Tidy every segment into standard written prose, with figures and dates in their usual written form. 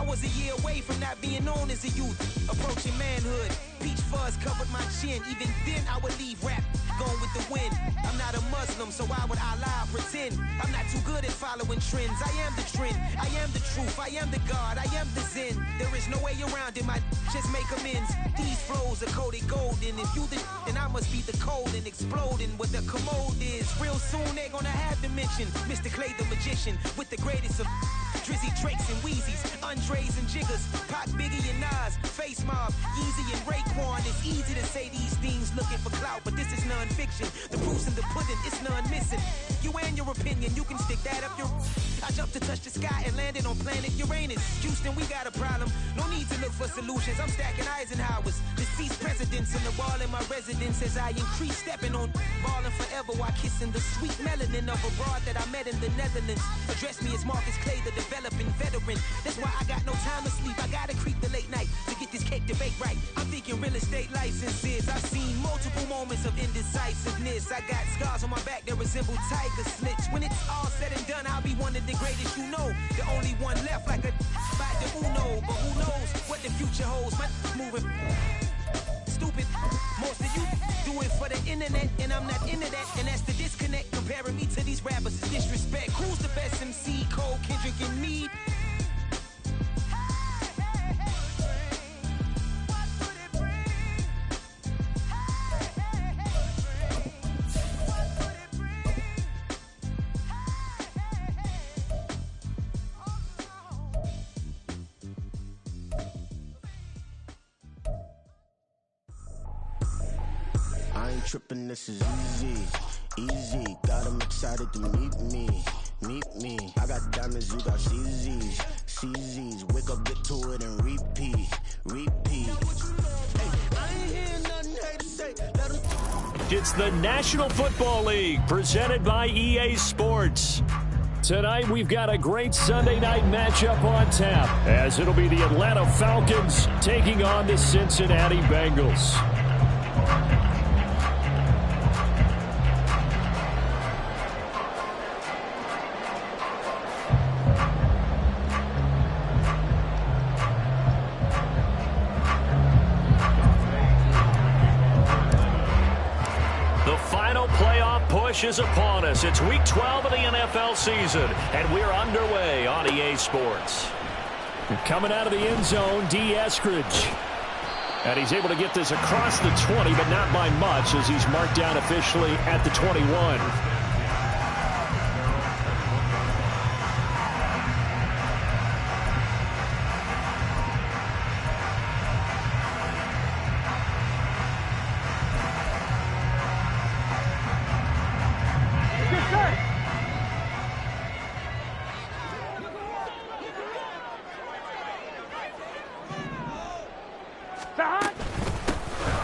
I was a year away from not being known as a youth. Approaching manhood, peach fuzz covered my chin. Even then I would leave rap, going with the wind. I'm not a Muslim, so why would I lie or pretend? I'm not too good at following trends. I am the trend, I am the truth, I am the God, I am the Zen. There is no way around it, just make amends. These flows are coated golden. If you then I must be the cold and exploding what the commode is. Real soon they're gonna have to mention Mr. Clay the magician with the greatest of Drizzy Drakes and Wheezies, Andres and Jiggers, Pac, Biggie and Nas, Face Mob, Yeezy and Raekwon. It's easy to say these things looking for clout, but this is non-fiction. The proof's in the pudding, it's none missing. You and your opinion, you can stick that up your... I jumped to touch the sky and landed on planet Uranus. Houston, we got a problem. No need to look for solutions. I'm stacking Eisenhowers. Deceased presidents on the wall in my residence as I increase stepping on balling forever while kissing the sweet melanin of a broad that I met in the Netherlands. Address me as Marcus Clay, the developing veteran. That's why I got no time to sleep. I gotta creep the late night to get this cake debate right. I'm thinking real estate licenses. I've seen multiple moments of indecisiveness. I got scars on my back that resemble tiger slits. When it's all said and done, I'll be one of the greatest you know. The only one left like a by the Uno. But who knows what the future holds? My moving stupid. Most of you do it for the internet, and I'm not into that. And that's the disconnect. Comparing me to these rappers is disrespect. Who's the best MC? Cole, Kendrick, and Meade? Trippin', this is easy, easy. Got 'em excited to meet me. I got diamonds, you got CZs. Wake up, get to it, and repeat. Hey, I ain't hear nothing hate to say. It's the National Football League, presented by EA Sports. Tonight, we've got a great Sunday night matchup on tap, as it'll be the Atlanta Falcons taking on the Cincinnati Bengals. Is upon us. It's week 12 of the NFL season, and we're underway on EA Sports. Coming out of the end zone, D. Eskridge. And he's able to get this across the 20, but not by much, as he's marked down officially at the 21.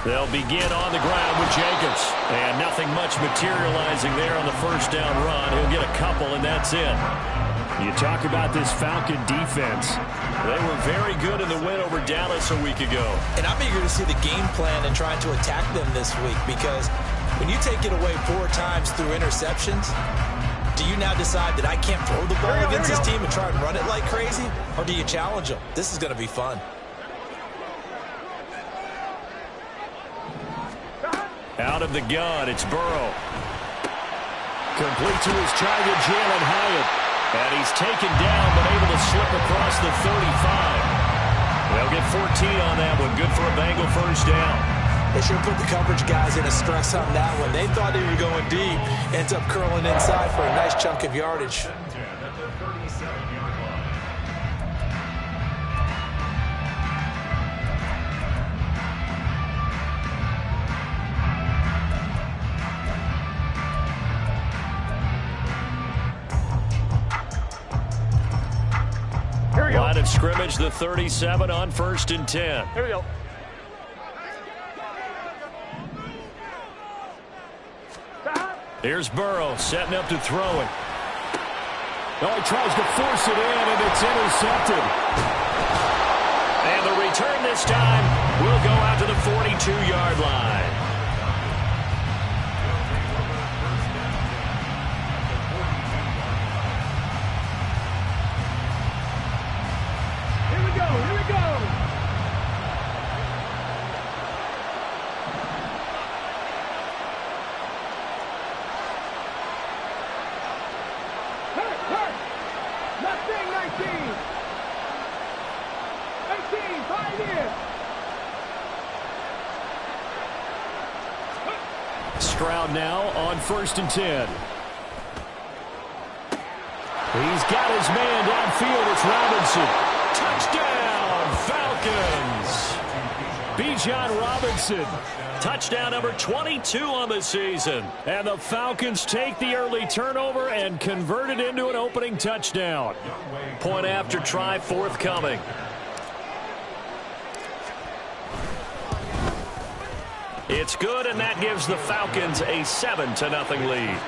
They'll begin on the ground with Jacobs. And nothing much materializing there on the first down run. He'll get a couple, and that's it. You talk about this Falcon defense. They were very good in the win over Dallas a week ago. And I'm eager to see the game plan and trying to attack them this week, because when you take it away 4 times through interceptions, do you now decide that I can't throw the ball against this team and try and run it like crazy? Or do you challenge them? This is going to be fun. Out of the gun, it's Burrow. Complete to his target, Jalen Hyatt. And he's taken down, but able to slip across the 35. They'll get 14 on that one. Good for a Bengal first down. They should put the coverage guys in a stress on that one. They thought they were going deep. Ends up curling inside for a nice chunk of yardage. Line of scrimmage, the 37 on 1st and 10. Here we go. Here's Burrow setting up to throw it. Oh, he tries to force it in, and it's intercepted. And the return this time will go out to the 42-yard line. M19. 18, Pioneer. Stroud now on 1st and 10. He's got his man downfield. It's Robinson. Touchdown, Falcons. Bijan Robinson. Touchdown number 22 on the season. And the Falcons take the early turnover and convert it into an opening touchdown. Point after try forthcoming. It's good, and that gives the Falcons a 7-0 lead.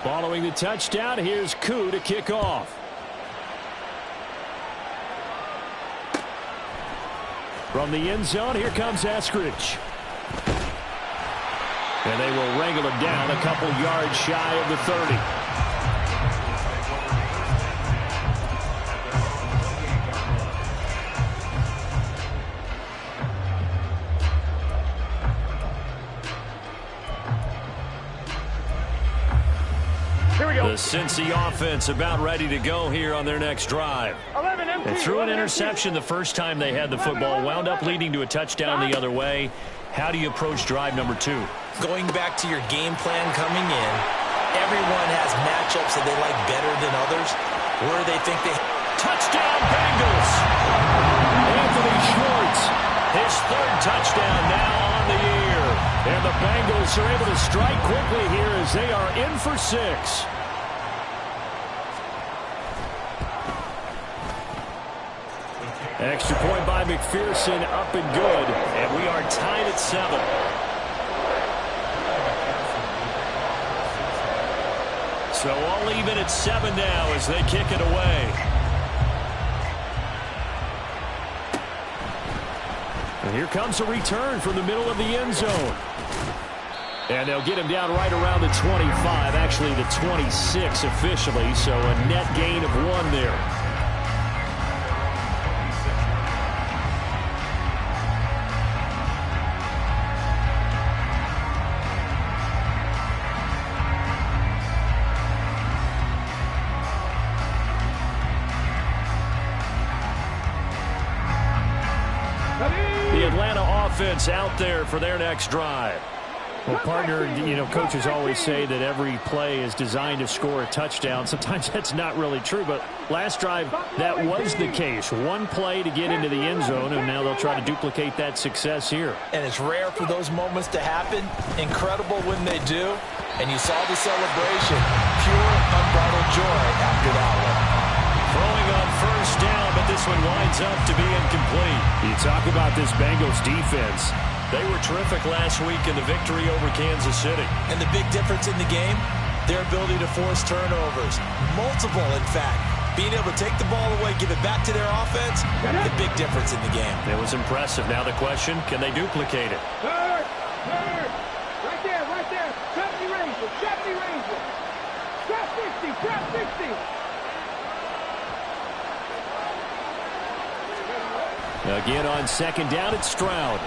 Following the touchdown, here's Koo to kick off. From the end zone, here comes Eskridge. And they will wrangle him down a couple yards shy of the 30. The Cincy offense about ready to go here on their next drive. They threw an interception the first time they had the football, wound up leading to a touchdown the other way. How do you approach drive number 2? Going back to your game plan coming in, everyone has matchups that they like better than others, where they think they... Touchdown, Bengals! Anthony Schwartz, his 3rd touchdown now on the year. And the Bengals are able to strike quickly here as they are in for 6. Extra point by McPherson, up and good, and we are tied at 7. So all even at 7 now as they kick it away. And here comes a return from the middle of the end zone. And they'll get him down right around the 25, actually the 26 officially, so a net gain of 1 there. Offense out there for their next drive. Well, partner, coaches always say that every play is designed to score a touchdown. Sometimes that's not really true, but last drive, that was the case. One play to get into the end zone, and now they'll try to duplicate that success here. And it's rare for those moments to happen. Incredible when they do. And you saw the celebration. Pure, unbridled joy after that one. Throwing on 1st down, but this one winds up to be incomplete. You talk about this Bengals defense. They were terrific last week in the victory over Kansas City. And the big difference in the game, their ability to force turnovers. Multiple, in fact. Being able to take the ball away, give it back to their offense, the big difference in the game. It was impressive. Now the question, can they duplicate it? Third. Right there. 70 Rangers. Trap 60. Again on 2nd down, it's Stroud.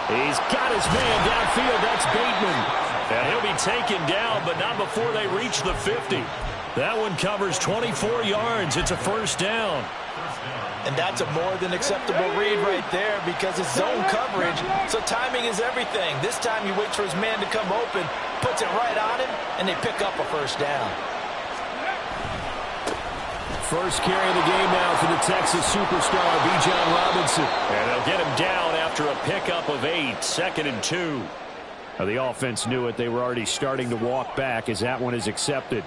He's got his man downfield. That's Bateman. And he'll be taken down, but not before they reach the 50. That one covers 24 yards. It's a 1st down. And that's a more than acceptable read right there because it's zone coverage, so timing is everything. This time he waits for his man to come open, puts it right on him, and they pick up a 1st down. First carry of the game now for the Texas superstar, Bijan Robinson. And they'll get him down after a pickup of 8, 2nd and 2. Now, the offense knew it. They were already starting to walk back as that one is accepted.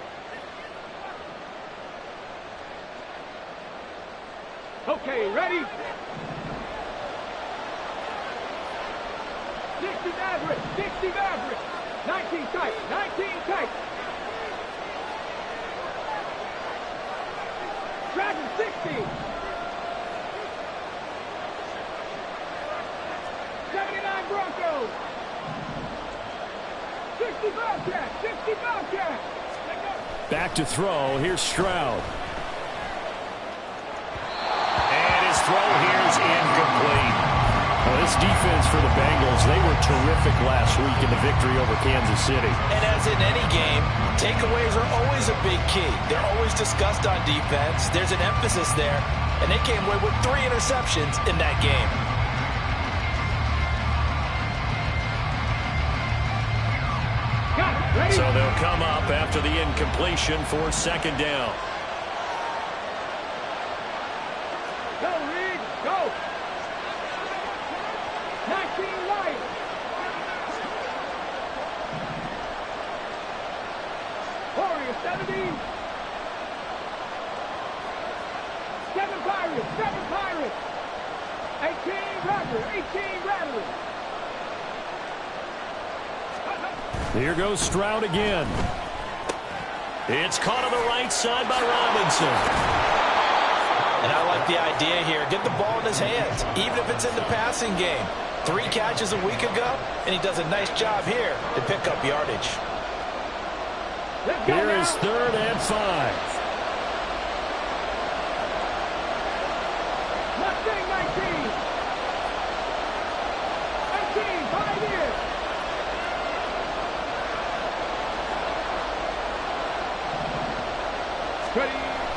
Okay, ready? 60 Maverick. 19 tight. Dragon 60. 79 Broncos. 60 Bobcats. Back to throw. Here's Stroud. And his throw here is incomplete. Well, this defense for the Bengals, they were terrific last week in the victory over Kansas City. And as in any game, takeaways are always a big key. They're always discussed on defense. There's an emphasis there, and they came away with 3 interceptions in that game. So they'll come up after the incompletion for second down. Go, Reed, go. 19 Lions. 70. 7 Pirates, 7 Pirates. 18 Rattlers, 18 Rattlers. Here goes Stroud again. It's caught on the right side by Robinson. And I like the idea here. Get the ball in his hands, even if it's in the passing game. 3 catches a week ago, and he does a nice job here to pick up yardage. Here is 3rd and 5. Mustang 19. 18, 5 years.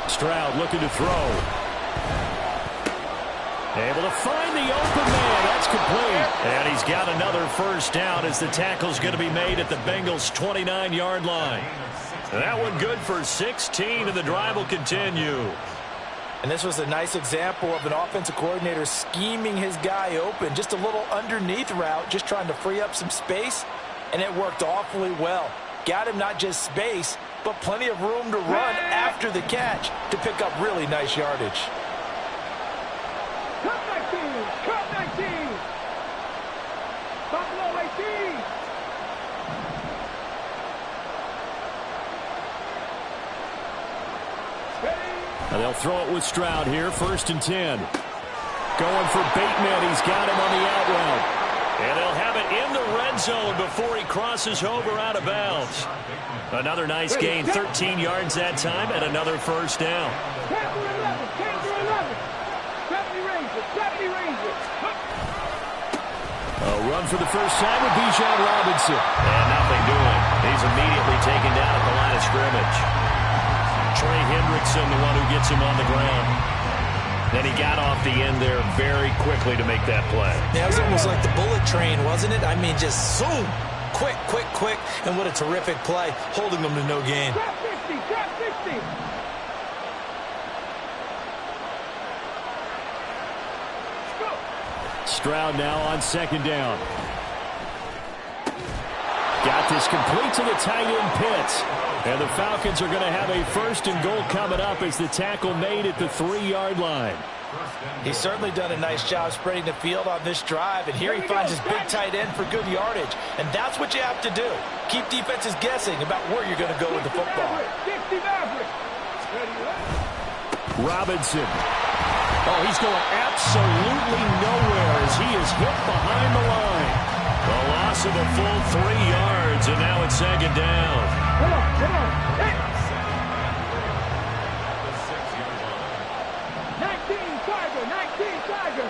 Stroud looking to throw. Able to find the open man. That's complete. And he's got another first down as the tackle's going to be made at the Bengals' 29-yard line. That one good for 16, and the drive will continue. And this was a nice example of an offensive coordinator scheming his guy open. Just a little underneath route, just trying to free up some space, and it worked awfully well. Got him not just space, but plenty of room to run after the catch to pick up really nice yardage. Cut 19, cut 19. Buffalo 18. They'll throw it with Stroud here, 1st and 10. Going for Bateman. He's got him on the out route. And they'll have it in the red zone before he crosses over out of bounds. Another nice gain, 13 yards that time, and another first down. 10 to 11, 10 to 11. 70 Rangers, 70 Rangers. A run for the first time with Bijan Robinson. And nothing doing. He's immediately taken down at the line of scrimmage. Trey Hendrickson, the one who gets him on the ground. And he got off the end there very quickly to make that play. Yeah, it was almost like the bullet train, wasn't it? I mean, just zoom. Quick, quick, quick. And what a terrific play, holding them to no gain. Trap 50, trap 50. Stroud now on 2nd down. Got this complete to the tight end Pitts. And the Falcons are going to have a 1st and goal coming up as the tackle made at the 3-yard line. He's certainly done a nice job spreading the field on this drive, and here he finds his big tight end for good yardage. And that's what you have to do. Keep defenses guessing about where you're going to go with the football. Robinson. Oh, he's going absolutely nowhere as he is hit behind the line. A loss of a full 3 yards, and now it's 2nd down. Come on. Hey. 19 Tiger.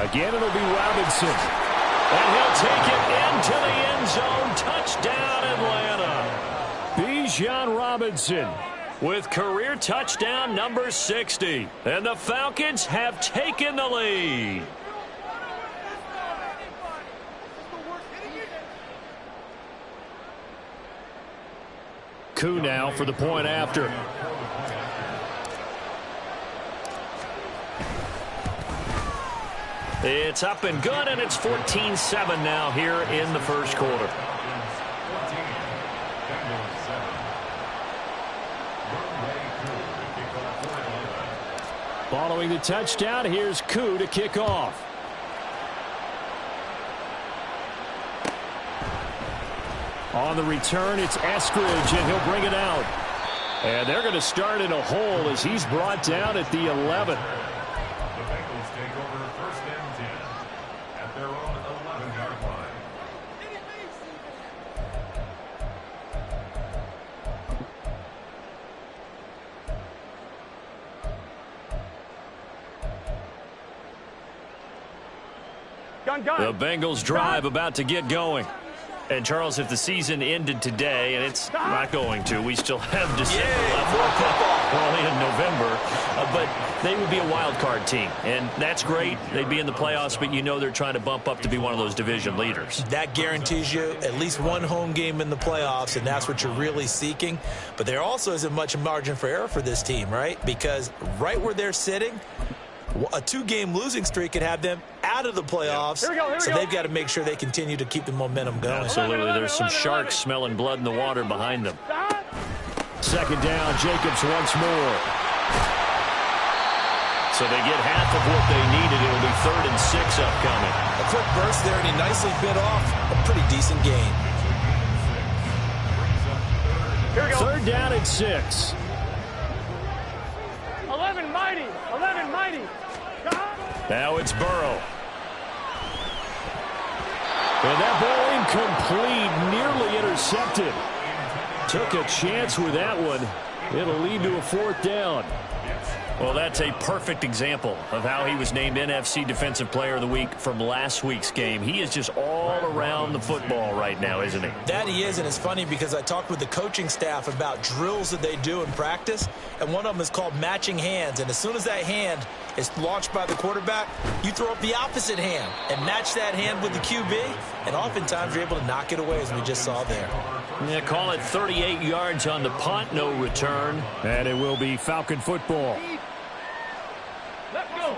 Again, it'll be Robinson. And he'll take it into the end zone. Touchdown, Atlanta. Bijan Robinson with career touchdown number 60. And the Falcons have taken the lead. Koo now for the point after. It's up and good, and it's 14-7 now here in the first quarter. Following the touchdown, here's Koo to kick off. On the return, it's Eskridge, and he'll bring it out. And they're going to start in a hole as he's brought down at the 11. The Bengals take over 1st and 10 at their own 11-yard line. The Bengals drive about to get going. And, Charles, if the season ended today, and it's not going to, we still have December left. We're only in November. But they would be a wild card team. And that's great. They'd be in the playoffs, but you know they're trying to bump up to be one of those division leaders. That guarantees you at least one home game in the playoffs, and that's what you're really seeking. But there also isn't much margin for error for this team, right? Because right where they're sitting, a 2-game losing streak could have them out of the playoffs. So they've got to make sure they continue to keep the momentum going. Absolutely. There's some sharks smelling blood in the water behind them. Second down, Jacobs once more. So they get half of what they needed. It'll be 3rd and 6 upcoming. A quick burst there, and he nicely bit off a pretty decent gain. 3rd down and 6. 11 mighty. 11 mighty. Now it's Burrow. And that ball incomplete, nearly intercepted. Took a chance with that one. It'll lead to a 4th down. Well, that's a perfect example of how he was named NFC Defensive Player of the Week from last week's game. He is just all around the football right now, isn't he? That he is, and it's funny because I talked with the coaching staff about drills that they do in practice, and one of them is called matching hands. And as soon as that hand is launched by the quarterback, you throw up the opposite hand and match that hand with the QB, and oftentimes you're able to knock it away, as we just saw there. Yeah, call it 38 yards on the punt, no return. And it will be Falcon football.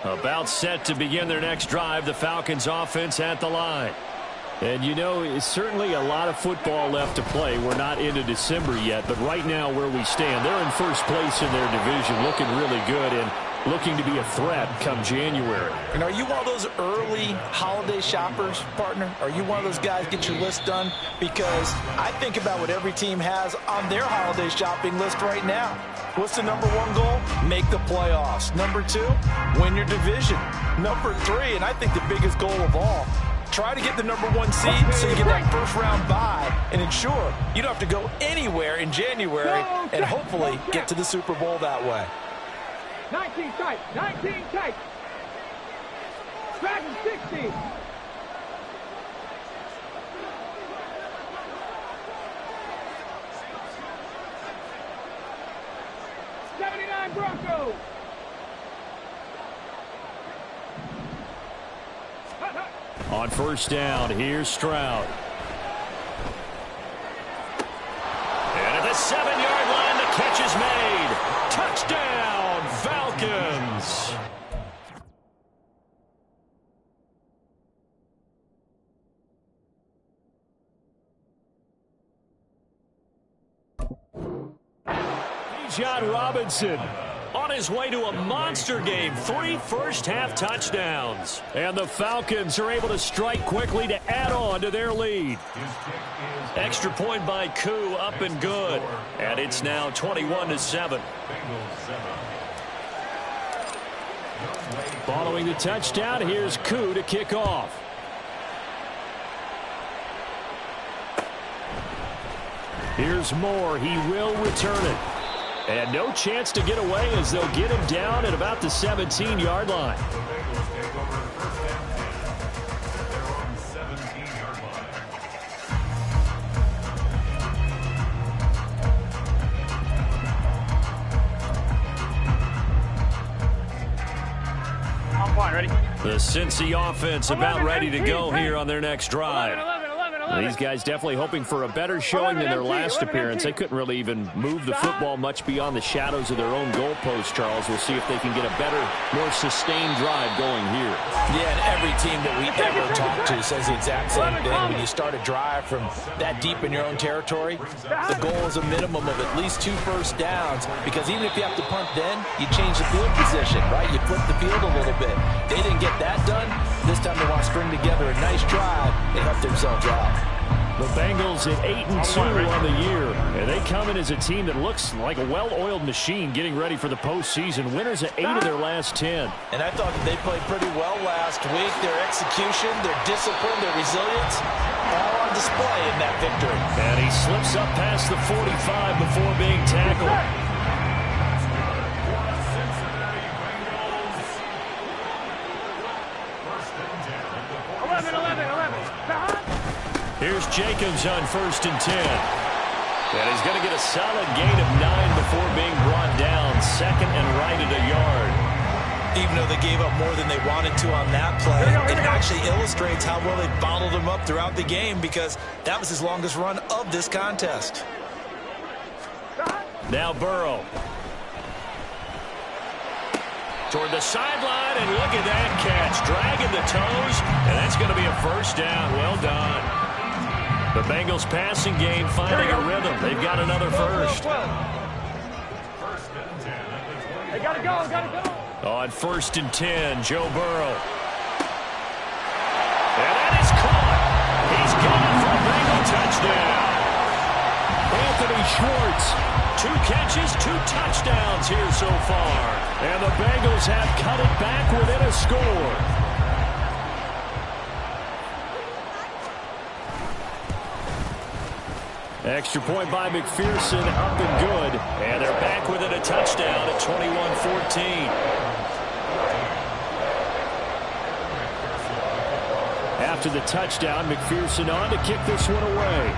About set to begin their next drive, the Falcons offense at the line. And, you know, it's certainly a lot of football left to play. We're not into December yet, but right now where we stand, they're in first place in their division, looking really good and looking to be a threat come January. And are you one of those early holiday shoppers, partner? Are you one of those guys get your list done? Because I think about what every team has on their holiday shopping list right now. What's the number 1 goal? Make the playoffs. Number 2, win your division. Number 3, and I think the biggest goal of all, try to get the number 1 seed so you get that first-round bye and ensure you don't have to go anywhere in January and hopefully get to the Super Bowl that way. 19 tight. 19 tight. Dragon 60. Broncos. On first down, here's Stroud. And at the 7-yard line, the catch is made. Touchdown, Falcons. John Robinson on his way to a monster game. 3 first-half touchdowns. And the Falcons are able to strike quickly to add on to their lead. Extra point by Koo, up and good. And it's now 21-7. Following the touchdown, here's Koo to kick off. Here's Moore. He will return it. And no chance to get away as they'll get him down at about the 17-yard line. On point, ready? The Cincy offense about ready to go here on their next drive. These guys definitely hoping for a better showing than their last appearance. They couldn't really even move the football much beyond the shadows of their own goalpost, Charles. We'll see if they can get a better, more sustained drive going here. Yeah, and every team that we ever talk to says the exact same thing. When you start a drive from that deep in your own territory, the goal is a minimum of at least 2 first downs, because even if you have to punt then, you change the field position, right? You flip the field a little bit. They didn't get that done. This time they want to string together a nice drive and help themselves out. The Bengals at 8-2 on the year, and they come in as a team that looks like a well-oiled machine getting ready for the postseason. Winners at 8 of their last 10. And I thought that they played pretty well last week. Their execution, their discipline, their resilience, all on display in that victory. And he slips up past the 45 before being tackled. Here's Jacobs on 1st and 10. And he's going to get a solid gain of 9 before being brought down. 2nd and right at a yard. Even though they gave up more than they wanted to on that play, it actually illustrates how well they bottled them up throughout the game, because that was his longest run of this contest. Now Burrow. Toward the sideline, and look at that catch. Dragging the toes, and that's going to be a 1st down. Well done. The Bengals passing game finding a rhythm. They've got another 1st. They got to go, got to go. On 1st and 10, Joe Burrow. And that is caught. He's got it for a Bengal touchdown. Anthony Schwartz, 2 catches, 2 touchdowns here so far. And the Bengals have cut it back within a score. Extra point by McPherson, up and good. And they're back within a touchdown at 21-14. After the touchdown, McPherson on to kick this one away.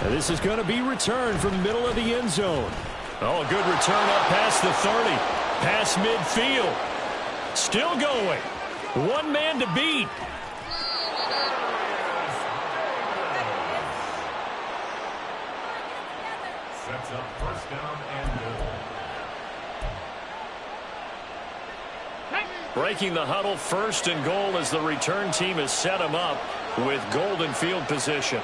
And this is going to be returned from the middle of the end zone. Oh, a good return up past the 30. Past midfield. Still going. 1 man to beat. Sets up 1st down and goal. Breaking the huddle, 1st and goal as the return team has set him up with golden field position.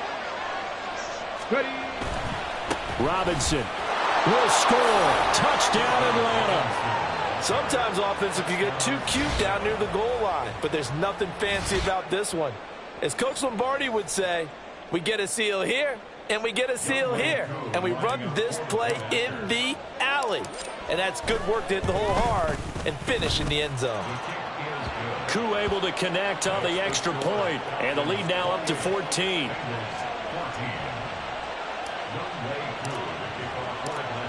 Robinson will score. Touchdown Atlanta. Sometimes offensive can get too cute down near the goal line, but there's nothing fancy about this one. As Coach Lombardi would say, we get a seal here, and we get a seal here, and we run this play in the alley. And that's good work to hit the hole hard and finish in the end zone. Koo able to connect on the extra point, and the lead now up to 14.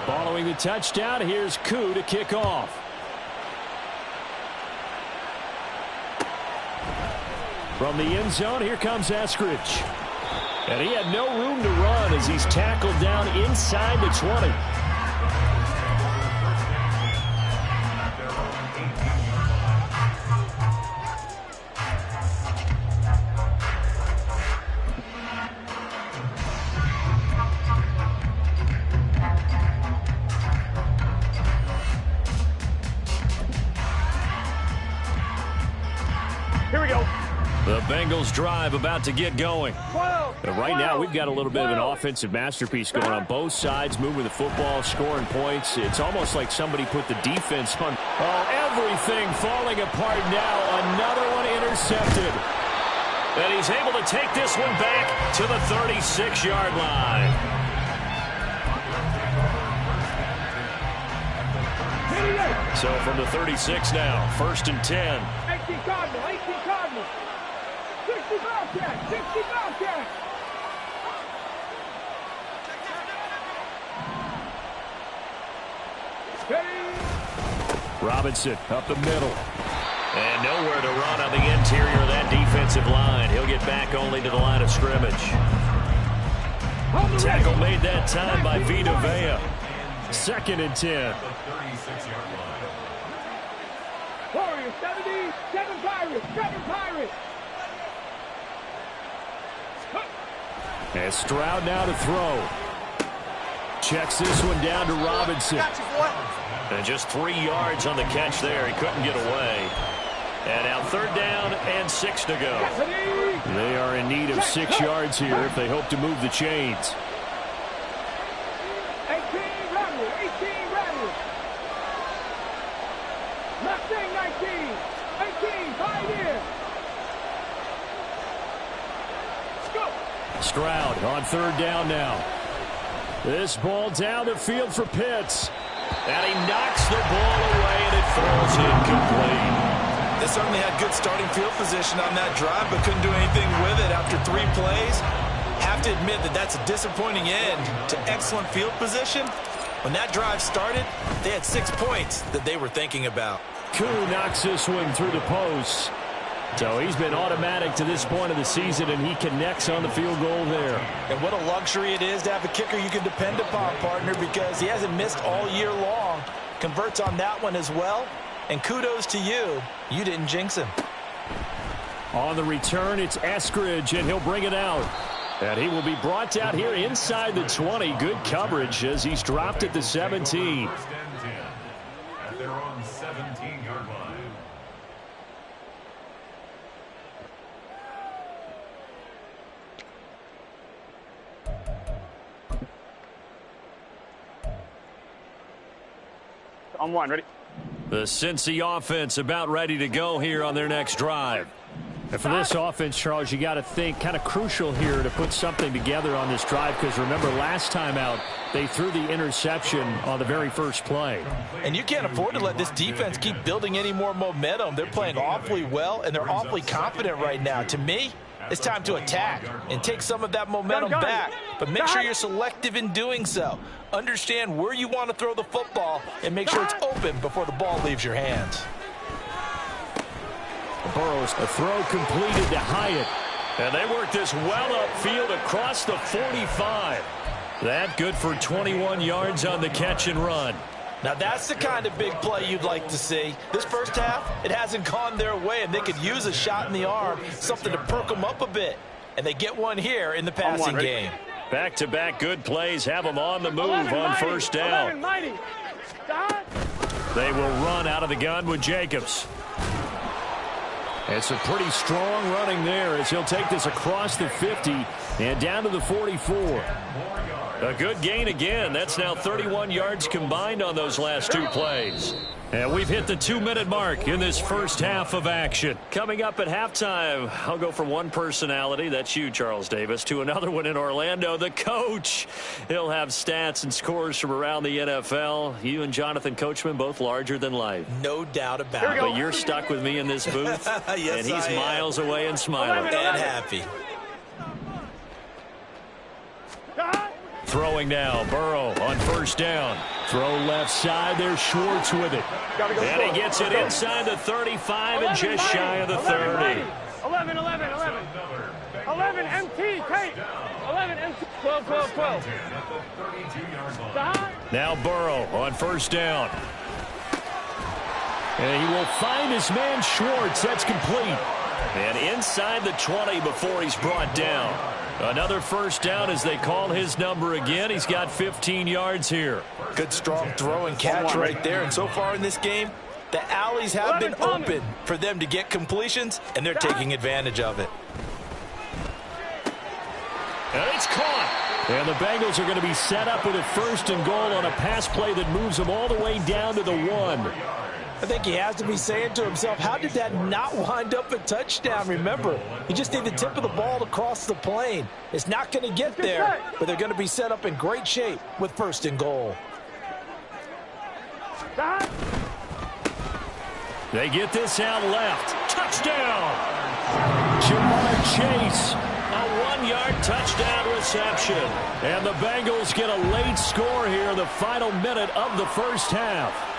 Following the touchdown, here's Koo to kick off. From the end zone, here comes Eskridge. And he had no room to run as he's tackled down inside the 20. Here we go. The Bengals drive about to get going. And right now, we've got a little bit of an offensive masterpiece going on both sides, moving the football, scoring points. It's almost like somebody put the defense on. Oh, everything falling apart now. Another one intercepted. And he's able to take this one back to the 36-yard line. So from the 36 now, 1st and 10. 18 Cardinal, 18 Cardinal. 60 Bobcat, 60 Bobcat. Robinson up the middle. And nowhere to run on the interior of that defensive line. He'll get back only to the line of scrimmage. Tackle made that time by Vita Vea. 2nd and 10. Warriors, 70, 7 Pirates, 7 Pirates. And Stroud now to throw. Checks this one down to Robinson. And just 3 yards on the catch there. He couldn't get away. And now 3rd down and 6 to go. They are in need of 6 yards here if they hope to move the chains. 18 Rattle, 18 Rattle. Mustang 19, 18 Pioneer. Go. Stroud on 3rd down now. This ball down the field for Pitts. And he knocks the ball away, and it falls incomplete. They certainly had good starting field position on that drive, but couldn't do anything with it after 3 plays. Have to admit that that's a disappointing end to excellent field position. When that drive started, they had 6 points that they were thinking about. Koo knocks this one through the post. So he's been automatic to this point of the season, and he connects on the field goal there. And what a luxury it is to have a kicker you can depend upon, partner, because he hasn't missed all year long. Converts on that one as well. And kudos to you. You didn't jinx him. On the return, it's Eskridge, and he'll bring it out. And he will be brought out here inside the 20. Good coverage as he's dropped at the 17. First and 10 at their own 17-yard line. On one, ready? The Cincy offense about ready to go here on their next drive. And for this offense, Charles, you got to think kind of crucial here to put something together on this drive, because remember last time out they threw the interception on the very first play. And you can't afford to let this defense keep building any more momentum. They're playing awfully well, and they're awfully confident right now. To me, it's time to attack and take some of that momentum back. But make sure you're selective in doing so. Understand where you want to throw the football and make sure it's open before the ball leaves your hands. Burrows, a throw completed to Hyatt. And they work this well upfield across the 45. That good for 21 yards on the catch and run. Now that's the kind of big play you'd like to see. This first half, it hasn't gone their way, and they could use a shot in the arm, something to perk them up a bit. And they get one here in the passing game. Back-to-back good plays have them on the move on first down. They will run out of the gun with Jacobs. It's a pretty strong running there as he'll take this across the 50 and down to the 44. A good gain again. That's now 31 yards combined on those last two plays. And we've hit the 2-minute mark in this first half of action. Coming up at halftime, I'll go from one personality, that's you, Charles Davis, to another one in Orlando, the coach. He'll have stats and scores from around the NFL. You and Jonathan Coachman, both larger than life. No doubt about it. But you're stuck with me in this booth, yes, and he's miles away and smiling. And happy. Throwing now, Burrow on first down. Throw left side, there's Schwartz with it. And he gets it inside the 35 and just shy of the 30. 11, MT, take. 11, MT, 12. Now Burrow on first down. And he will find his man Schwartz. That's complete. And inside the 20 before he's brought down. Another first down as they call his number again. He's got 15 yards here. Good strong throw and catch right there. And so far in this game, the alleys have been open for them to get completions, and they're taking advantage of it. And it's caught. And the Bengals are going to be set up with a first and goal on a pass play that moves them all the way down to the 1. I think he has to be saying to himself, how did that not wind up a touchdown? Remember, you just need the tip of the ball to cross the plane. It's not going to get there, but they're going to be set up in great shape with first and goal. They get this out left. Touchdown! Jamar Chase, a 1-yard touchdown reception. And the Bengals get a late score here in the final minute of the first half.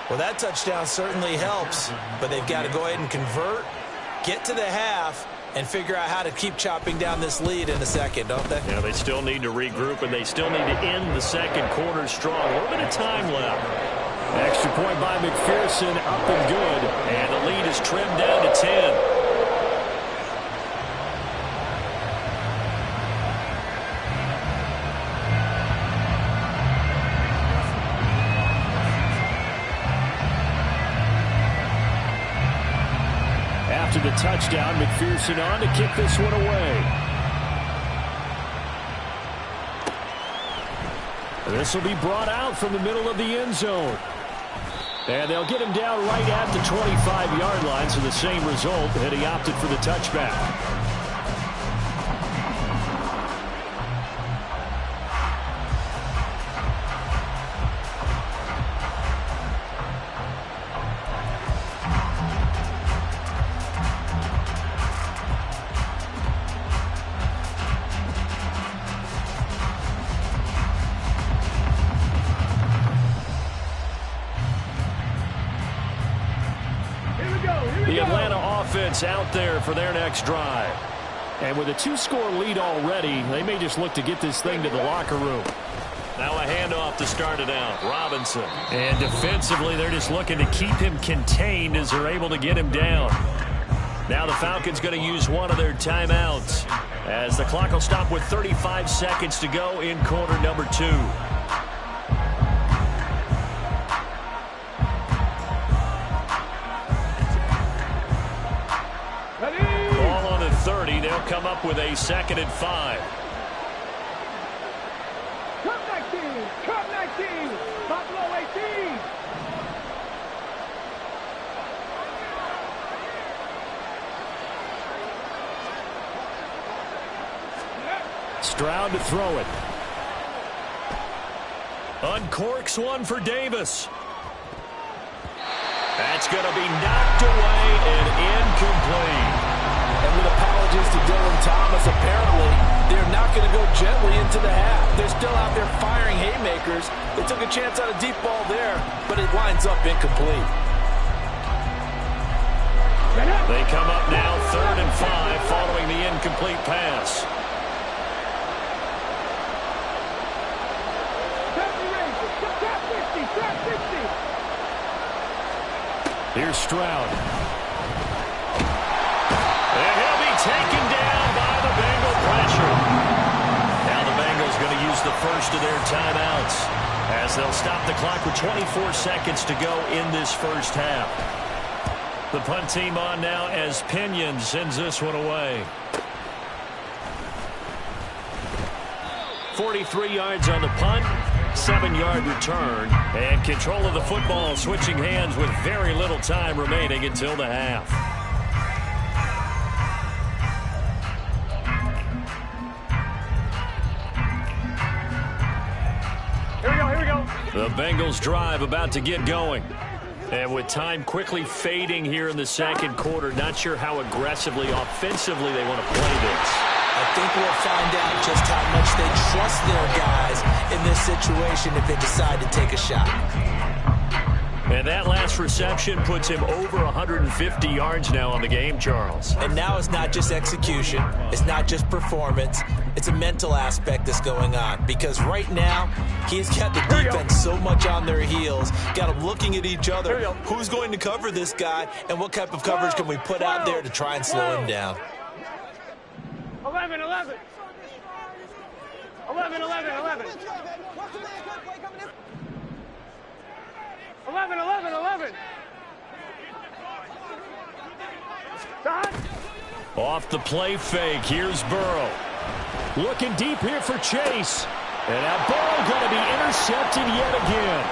Well, that touchdown certainly helps, but they've got to go ahead and convert, get to the half, and figure out how to keep chopping down this lead in a second, don't they? Yeah, they still need to regroup, and they still need to end the second quarter strong. A little bit of time left. Extra point by McPherson, up and good, and the lead is trimmed down to 10. After the touchdown, McPherson on to kick this one away. This will be brought out from the middle of the end zone. And they'll get him down right at the 25-yard line, so the same result, and he opted for the touchback. The Atlanta offense out there for their next drive. And with a 2-score lead already, they may just look to get this thing to the locker room. Now a handoff to start it out. Robinson. And defensively, they're just looking to keep him contained as they're able to get him down. Now the Falcons going to use one of their timeouts as the clock will stop with 35 seconds to go in quarter number 2. Ball on the 30. They'll come up with a 2nd and 5. Cup 19, Buffalo 18. Stroud to throw it. Uncorks one for Davis. That's going to be knocked away and incomplete. And with apologies to Dylan Thomas, apparently they're not going to go gently into the half. They're still out there firing haymakers. They took a chance on a deep ball there, but it winds up incomplete. They come up now 3rd and 5 following the incomplete pass. Here's Stroud. And he'll be taken down by the Bengal pressure. Now the Bengals going to use the first of their timeouts as they'll stop the clock with 24 seconds to go in this first half. The punt team on now as Pinion sends this one away. 43 yards on the punt. 7-yard return, and control of the football switching hands with very little time remaining until the half. Here we go. The Bengals drive about to get going. And with time quickly fading here in the second quarter, not sure how aggressively, offensively they want to play this. I think we'll find out just how much they trust their guys in this situation if they decide to take a shot. And that last reception puts him over 150 yards now on the game, Charles. And now it's not just execution. It's not just performance. It's a mental aspect that's going on. Because right now, he's got the defense so much on their heels, got them looking at each other. Who's going to cover this guy, and what type of coverage can we put out there to try and slow him down? 11. 11. 11. 11. Off the play fake, here's Burrow. Looking deep here for Chase. And that ball going to be intercepted yet again.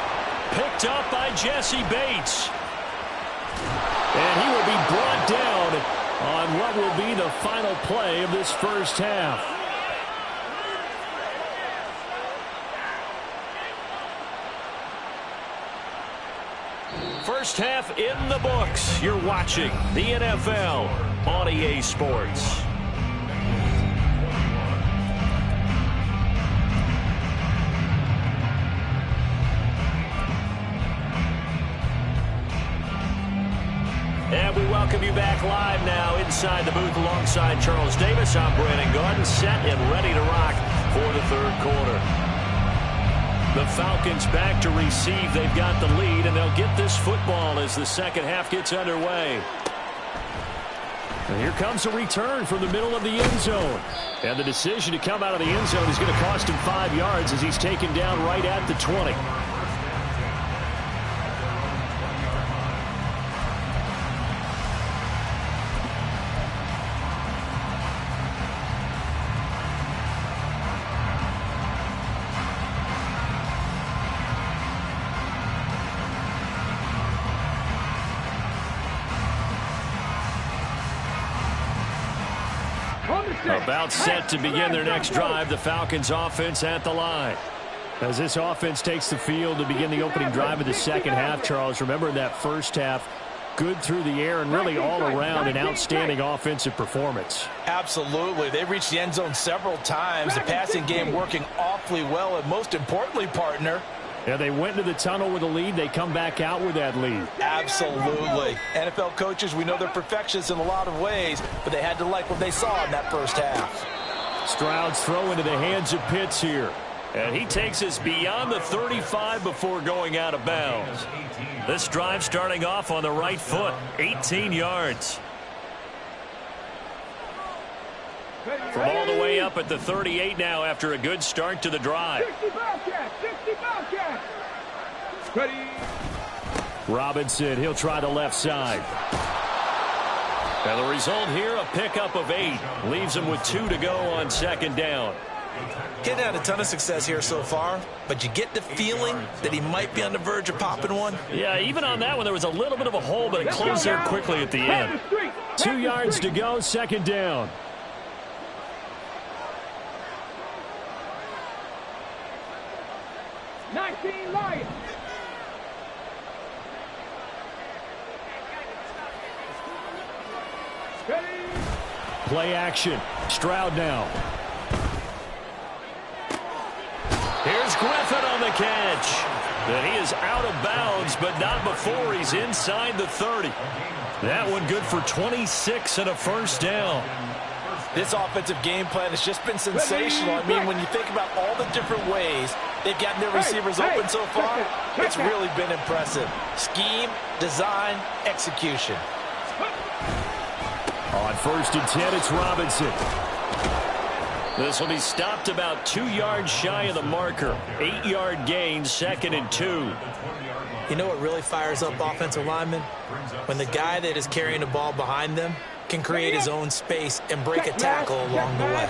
Picked up by Jesse Bates. And he will be brought down on what will be the final play of this first half. First half in the books. You're watching the NFL on EA Sports. And we welcome you back live now inside the booth alongside Charles Davis. I'm Brandon Gordon, set and ready to rock for the third quarter. The Falcons back to receive. They've got the lead, and they'll get this football as the second half gets underway. And here comes a return from the middle of the end zone. And the decision to come out of the end zone is going to cost him 5 yards as he's taken down right at the 20. About set to begin their next drive, the Falcons offense at the line. As this offense takes the field to begin the opening drive of the second half, Charles, remember that first half, good through the air and really all around an outstanding offensive performance. Absolutely. They reached the end zone several times. The passing game working awfully well. And most importantly, partner, And they went into the tunnel with a lead. They come back out with that lead. Absolutely. NFL coaches, we know they're perfectionists in a lot of ways, but they had to like what they saw in that first half. Stroud's throw into the hands of Pitts here. And he takes us beyond the 35 before going out of bounds. This drive starting off on the right foot, 18 yards. From all the way up at the 38 now after a good start to the drive. 60 Falcons. Ready. Robinson, he'll try the left side. And the result here, a pickup of 8. Leaves him with 2 to go on second down. Getting had a ton of success here so far, but you get the feeling that he might be on the verge of popping one. Yeah, even on that one, there was a little bit of a hole, but it closed there quickly at the end. 2 yards to go, second down. Lions. Ready. Play action. Stroud now. Here's Griffin on the catch. And he is out of bounds, but not before he's inside the 30. That one good for 26 and a first down. This offensive game plan has just been sensational. I mean, when you think about all the different ways they've gotten their receivers open so far, it's really been impressive. Scheme, design, execution. On 1st and 10, it's Robinson. This will be stopped about 2 yards shy of the marker. 8-yard gain, 2nd and 2. You know what really fires up offensive linemen? When the guy that is carrying the ball behind them can create his own space and break a tackle along the way.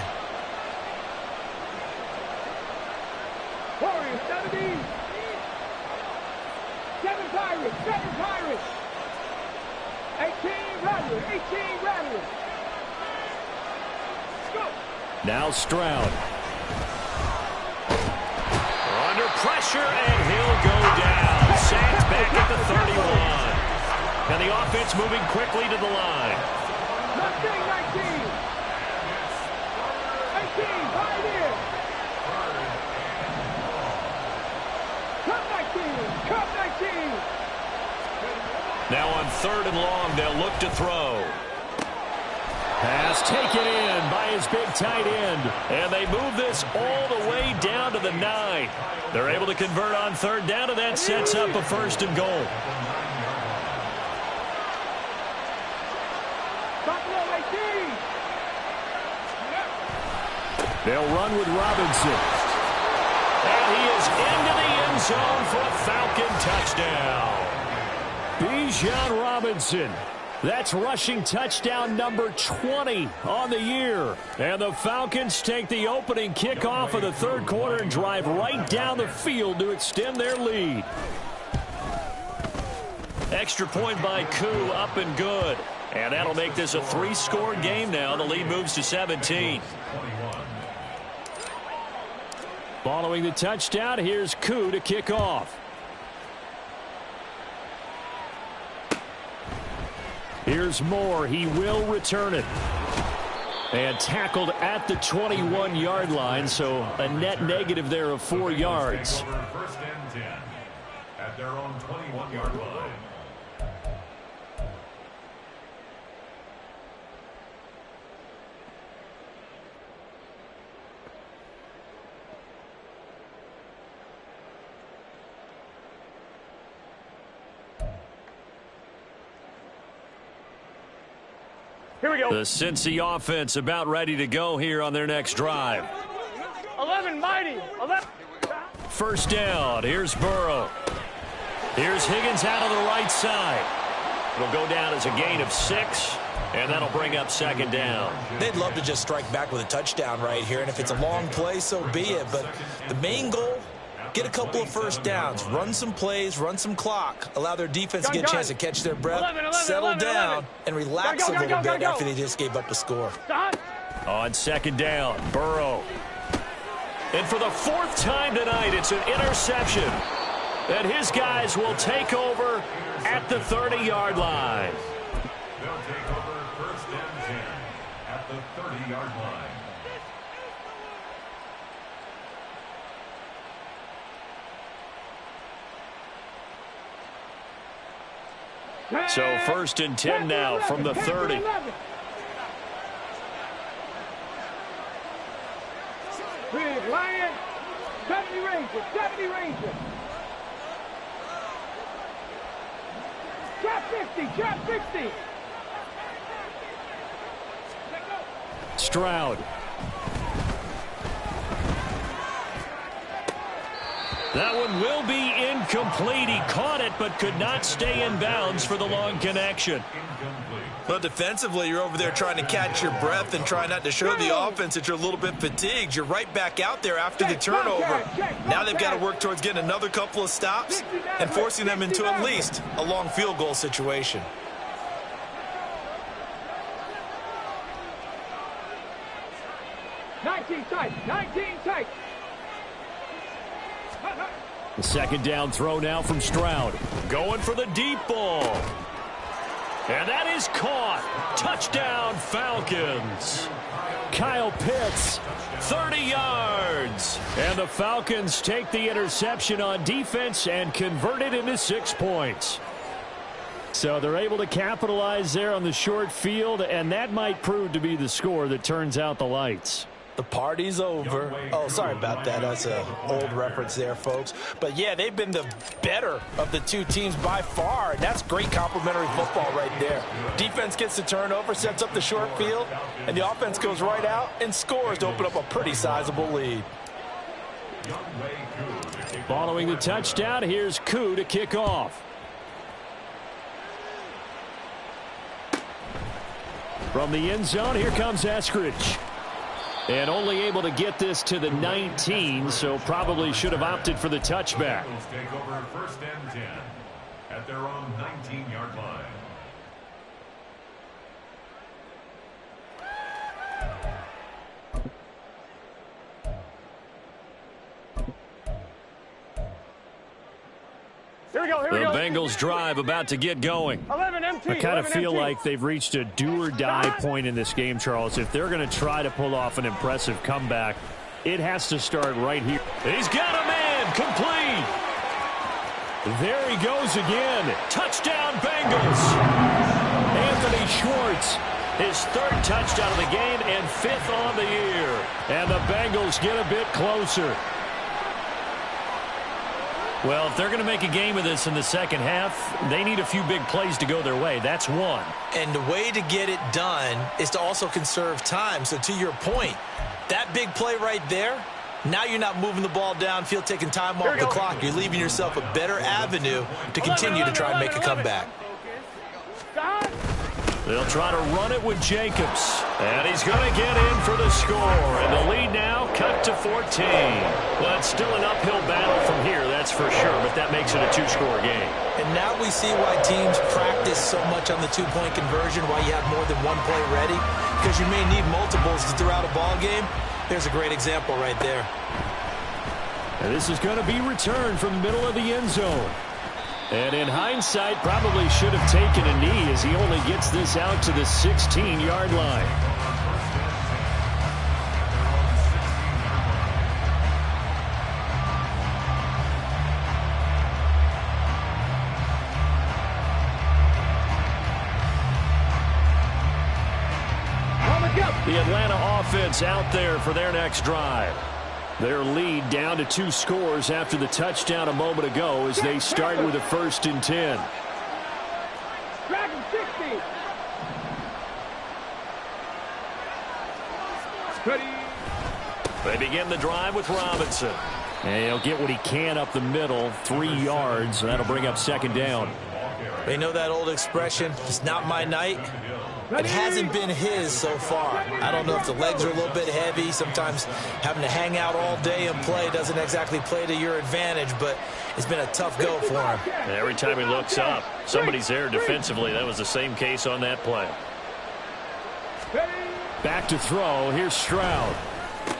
Warriors, 17. 7 Pirates. 18 Rattlers. Go. Now Stroud. Under pressure, and he'll go down. Sacked back at the 31. And the offense moving quickly to the line. 19. 18, 5 in. Cup 19. Now on 3rd and long, they'll look to throw. Pass taken in by his big tight end. And they move this all the way down to the 9. They're able to convert on 3rd down, and that sets up a 1st and goal. They'll run with Robinson. And he is into the end zone for a Falcon touchdown. Bijan Robinson. That's rushing touchdown number 20 on the year. And the Falcons take the opening kickoff of the 3rd quarter and drive right down the field to extend their lead. Extra point by Koo, up and good. And that'll make this a 3-score game now. The lead moves to 17. Following the touchdown, here's Koo to kick off. Here's Moore. He will return it. And tackled at the 21-yard line, so a net negative there of 4 yards. 1st and 10 at their own 21-yard line. Here we go. The Cincy offense about ready to go here on their next drive. 11 mighty. 11. 1st down. Here's Burrow. Here's Higgins out on the right side. It'll go down as a gain of 6, and that'll bring up 2nd down. They'd love to just strike back with a touchdown right here, and if it's a long play, so be it. But the main goal, get a couple of 1st downs, run some plays, run some clock, allow their defense to get a chance to catch their breath, settle down, and relax a little bit after they just gave up a score. On 2nd down, Burrow. And for the 4th time tonight, it's an interception. And his guys will take over at the 30-yard line. They'll take over 1st and 10 at the 30-yard line. So 1st and 10 now from the 30. Big Lion. 70 Rangers. 70 Rangers. Drop 50. Drop 50. Stroud. That one will be incomplete. He caught it but could not stay in bounds for the long connection. Well, defensively, you're over there trying to catch your breath and try not to show the offense that you're a little bit fatigued. You're right back out there after the turnover. Now they've got to work towards getting another couple of stops and forcing them into at least a long field goal situation. The second down throw now from Stroud. Going for the deep ball. And that is caught. Touchdown, Falcons. Kyle Pitts, 30 yards. And the Falcons take the interception on defense and convert it into 6 points. So they're able to capitalize there on the short field, and that might prove to be the score that turns out the lights. The party's over. Oh, sorry about that. That's an old reference there, folks. But, yeah, they've been the better of the two teams by far. And that's great complimentary football right there. Defense gets the turnover, sets up the short field, and the offense goes right out and scores to open up a pretty sizable lead. Following the touchdown, here's Koo to kick off. From the end zone, here comes Eskridge. And only able to get this to the 19, so probably should have opted for the touchback. Take over 1st and 10 at their own 19-yard line. Here we go. The Bengals drive about to get going. 11 MT. I kind of feel like they've reached a do-or-die point in this game, Charles. If they're going to try to pull off an impressive comeback, it has to start right here. He's got a man complete. There he goes again. Touchdown, Bengals. Anthony Schwartz, his 3rd touchdown of the game and 5th on the year. And the Bengals get a bit closer. Well, if they're going to make a game of this in the second half, they need a few big plays to go their way. That's one. And the way to get it done is to also conserve time. So to your point, that big play right there, now you're not moving the ball downfield, taking time off the clock. You're leaving yourself a better avenue to continue to try and make a comeback. They'll try to run it with Jacobs. And he's going to get in for the score. And the lead now cut to 14. Well, it's still an uphill battle from here, that's for sure. But that makes it a 2-score game. And now we see why teams practice so much on the 2-point conversion, why you have more than one play ready. Because you may need multiples throughout a ball game. There's a great example right there. And this is going to be returned from the middle of the end zone. And in hindsight, probably should have taken a knee as he only gets this out to the 16-yard line. The Atlanta offense out there for their next drive. Their lead down to 2 scores after the touchdown a moment ago as they start with a 1st and 10. Dragon 60. They begin the drive with Robinson. And he'll get what he can up the middle, 3 yards. That'll bring up 2nd down. They know that old expression, it's not my night. It hasn't been his so far. I don't know if the legs are a little bit heavy. Sometimes having to hang out all day and play doesn't exactly play to your advantage, but it's been a tough go for him. And every time he looks up, somebody's there defensively. That was the same case on that play. Back to throw. Here's Stroud.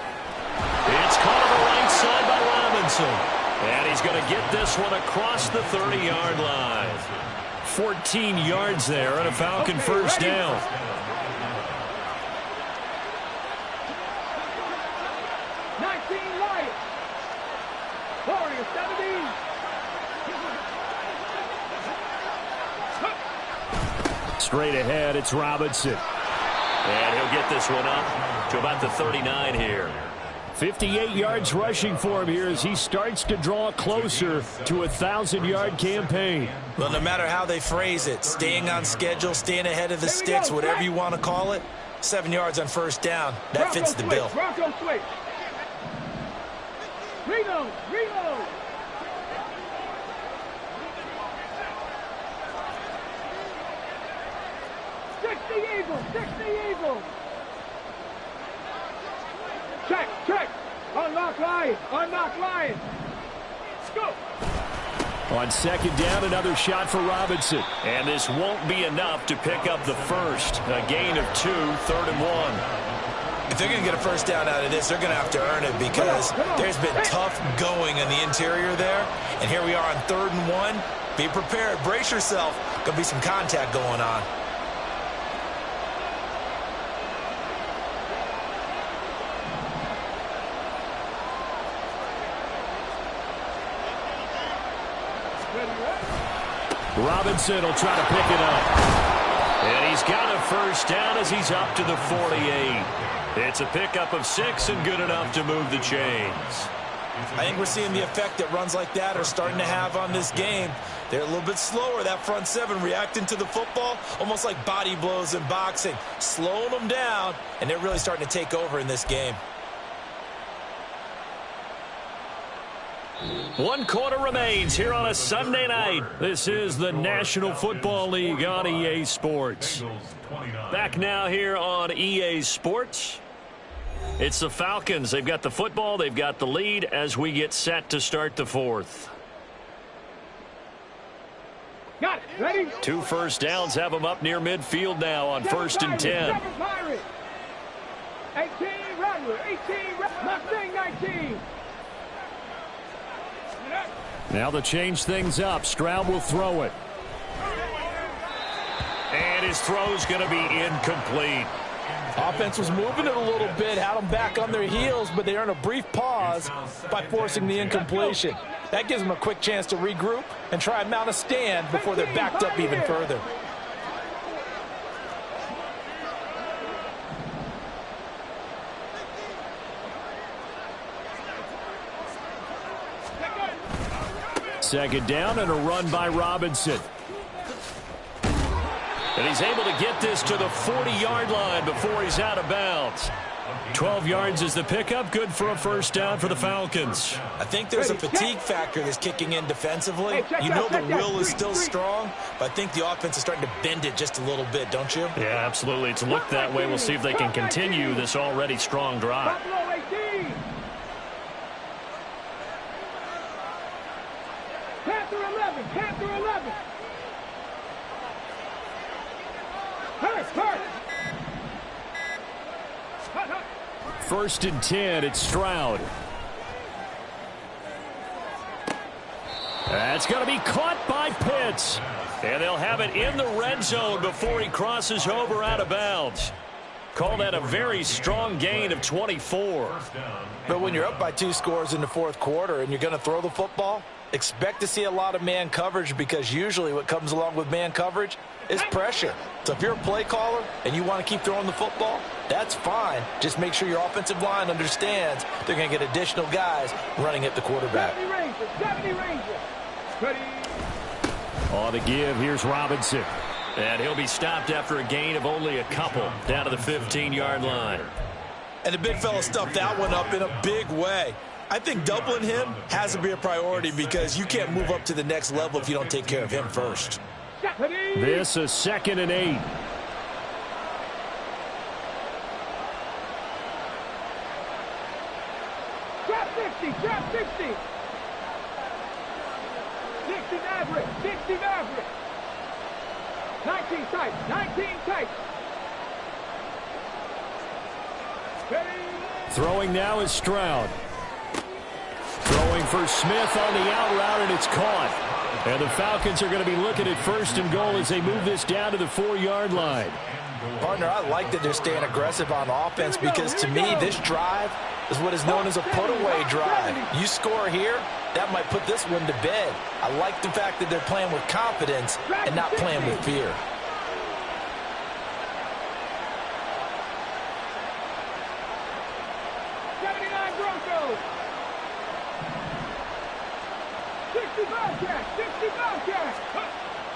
It's caught on the right side by Robinson. And he's going to get this one across the 30-yard line. 14 yards there and a Falcon first down. Straight ahead, it's Robinson. And he'll get this one up to about the 39 here. 58 yards rushing for him here as he starts to draw closer to a 1,000-yard campaign. Well, no matter how they phrase it, staying on schedule, staying ahead of the sticks, whatever you want to call it, 7 yards on first down, that fits the bill. Bronco switch. Reload. 60 Eagles. Check. Unlock line. Let's go. On second down, another shot for Robinson. And this won't be enough to pick up the first. A gain of 2, 3rd and 1. If they're going to get a first down out of this, they're going to have to earn it because there's been tough going in the interior there. And here we are on 3rd and 1. Be prepared. Brace yourself. Going to be some contact going on. Robinson will try to pick it up. And he's got a first down as he's up to the 48. It's a pickup of 6 and good enough to move the chains. I think we're seeing the effect that runs like that are starting to have on this game. They're a little bit slower, that front seven, reacting to the football, almost like body blows in boxing, slowing them down, and they're really starting to take over in this game. 1 quarter remains here on a Sunday night. This is the National Football League on EA Sports. Back now here on EA Sports. It's the Falcons. They've got the football. They've got the lead as we get set to start the 4th. Got it. Ready? 2 first downs have them up near midfield now on 1st and 10. 18 Rattler. 18 Mustang 19. Now to change things up, Stroud will throw it. And his throw's going to be incomplete. Offense was moving it a little bit, had them back on their heels, but they earned a brief pause by forcing the incompletion. That gives them a quick chance to regroup and try and mount a stand before they're backed up even further. Second down and a run by Robinson. And he's able to get this to the 40-yard line before he's out of bounds. 12 yards is the pickup. Good for a first down for the Falcons. I think there's a fatigue factor that's kicking in defensively. You know the will is still strong, but I think the offense is starting to bend it just a little bit, don't you? Yeah, absolutely. It's looked that way. We'll see if they can continue this already strong drive. Panther 11. Hurt. 1st and 10, it's Stroud. That's going to be caught by Pitts. And they'll have it in the red zone before he crosses over out of bounds. Call that a very strong gain of 24. But when you're up by 2 scores in the 4th quarter and you're going to throw the football, expect to see a lot of man coverage because usually what comes along with man coverage is pressure. So if you're a play caller and you want to keep throwing the football, that's fine. Just make sure your offensive line understands they're going to get additional guys running at the quarterback. 70 Ranger. Ready. On the give, here's Robinson. And he'll be stopped after a gain of only a couple down to the 15-yard line. And the big fella stuffed that one up in a big way. I think doubling him has to be a priority because you can't move up to the next level if you don't take care of him first. This is 2nd and 8. Drop 60. 60 Maverick. 19 tight. Throwing now is Stroud. Throwing for Smith on the out route, and it's caught. And the Falcons are going to be looking at 1st and goal as they move this down to the 4-yard line. Partner, I like that they're staying aggressive on offense because to me this drive is what is known as a put-away drive. You score here, that might put this one to bed. I like the fact that they're playing with confidence and not playing with fear. go. 65 catch, 65 catch.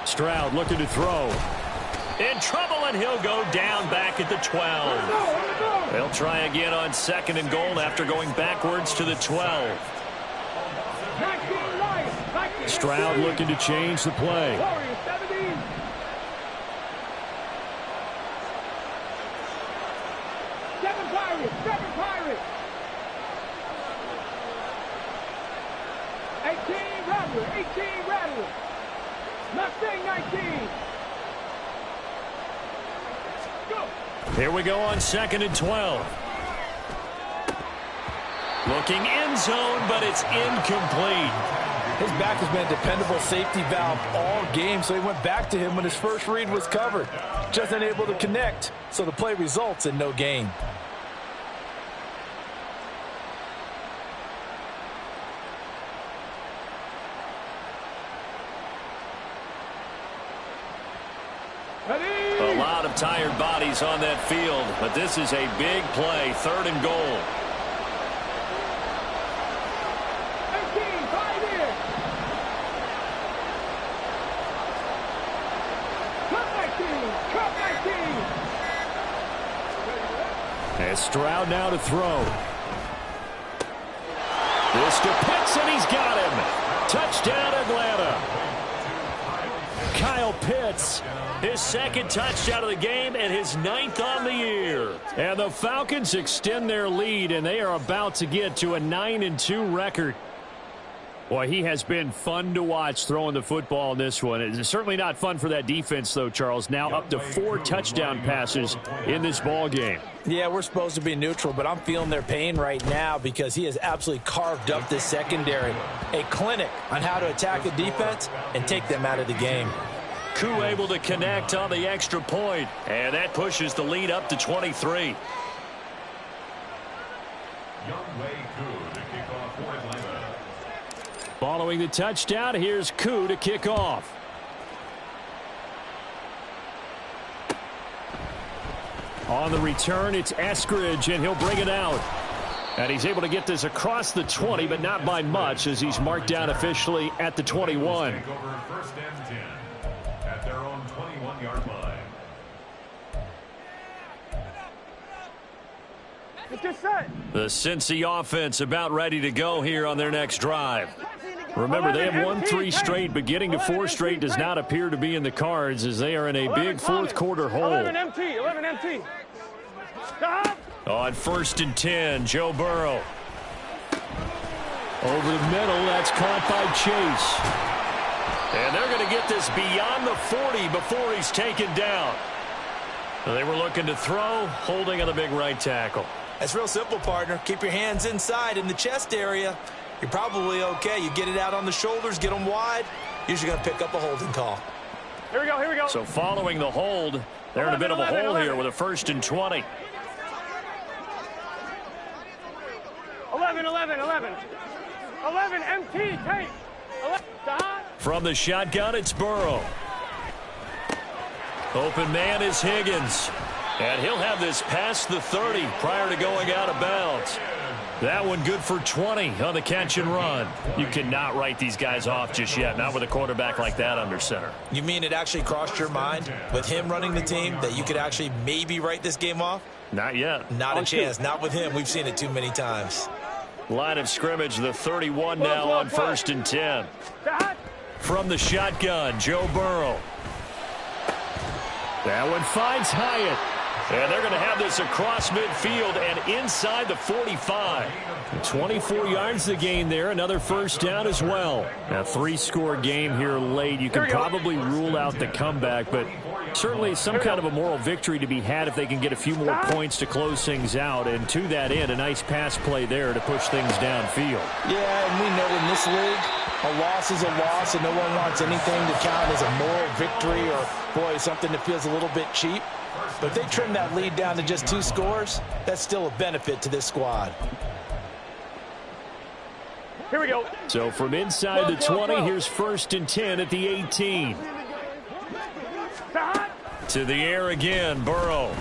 Stroud looking to throw. In trouble, and he'll go down back at the 12. They'll try again on 2nd and goal after going backwards to the 12. Stroud looking to change the play. 7 Pirates. 18 Rattler. Mustang 19. Go. Here we go on 2nd and 12. Looking end zone, but it's incomplete. His back has been a dependable safety valve all game, so he went back to him when his first read was covered. Just unable to connect, so the play results in no gain. A lot of tired bodies on that field, but this is a big play, 3rd and goal. 18, 5 in. Cut 19. And Stroud now to throw. This to Pitts, and he's got him. Touchdown, Atlanta. Kyle Pitts, his 2nd touchdown of the game and his 9th on the year. And the Falcons extend their lead, and they are about to get to a 9-2 record. Boy, he has been fun to watch throwing the football in this one. It's certainly not fun for that defense, though, Charles. Now up to 4 touchdown passes in this ball game. Yeah, we're supposed to be neutral, but I'm feeling their pain right now because he has absolutely carved up this secondary. A clinic on how to attack a defense and take them out of the game. Koo able to connect on the extra point, and that pushes the lead up to 23. Following the touchdown, here's Koo to kick off. On the return, it's Eskridge, and he'll bring it out. And he's able to get this across the 20, but not by much, as he's marked down officially at the 21. At their own 21-yard line. The Cincy offense about ready to go here on their next drive. Remember, they have won 3 straight, but getting to 4 straight does not appear to be in the cards as they are in a big fourth-quarter hole. 11 MT. Stop. On 1st and 10, Joe Burrow. Over the middle, that's caught by Chase. And they're going to get this beyond the 40 before he's taken down. They were looking to throw, holding on the big right tackle. That's real simple, partner. Keep your hands inside in the chest area. You're probably okay. You get it out on the shoulders, get them wide. Usually going to pick up a holding call. Here we go. So following the hold, they're in a bit of a hole here with a 1st and 20. 11 MT, take. 11, From the shotgun, it's Burrow. Open man is Higgins. And he'll have this past the 30 prior to going out of bounds. That one good for 20 on the catch and run. You cannot write these guys off just yet, not with a quarterback like that under center. You mean it actually crossed your mind with him running the team that you could actually maybe write this game off? Not yet. Not a chance. Not with him. We've seen it too many times. Line of scrimmage, the 31 now on 1st and 10. From the shotgun, Joe Burrow. That one finds Hyatt. And they're going to have this across midfield and inside the 45. 24 yards to gain there. Another 1st down as well. A 3-score game here late. You can probably rule out the comeback, but certainly some kind of a moral victory to be had if they can get a few more points to close things out. And to that end, a nice pass play there to push things downfield. Yeah, and we know in this league, a loss is a loss, and no one wants anything to count as a moral victory or, boy, something that feels a little bit cheap. But if they trim that lead down to just 2 scores, that's still a benefit to this squad. Here we go. So from inside the 20, here's 1st and 10 at the 18. To the air again, Burrow.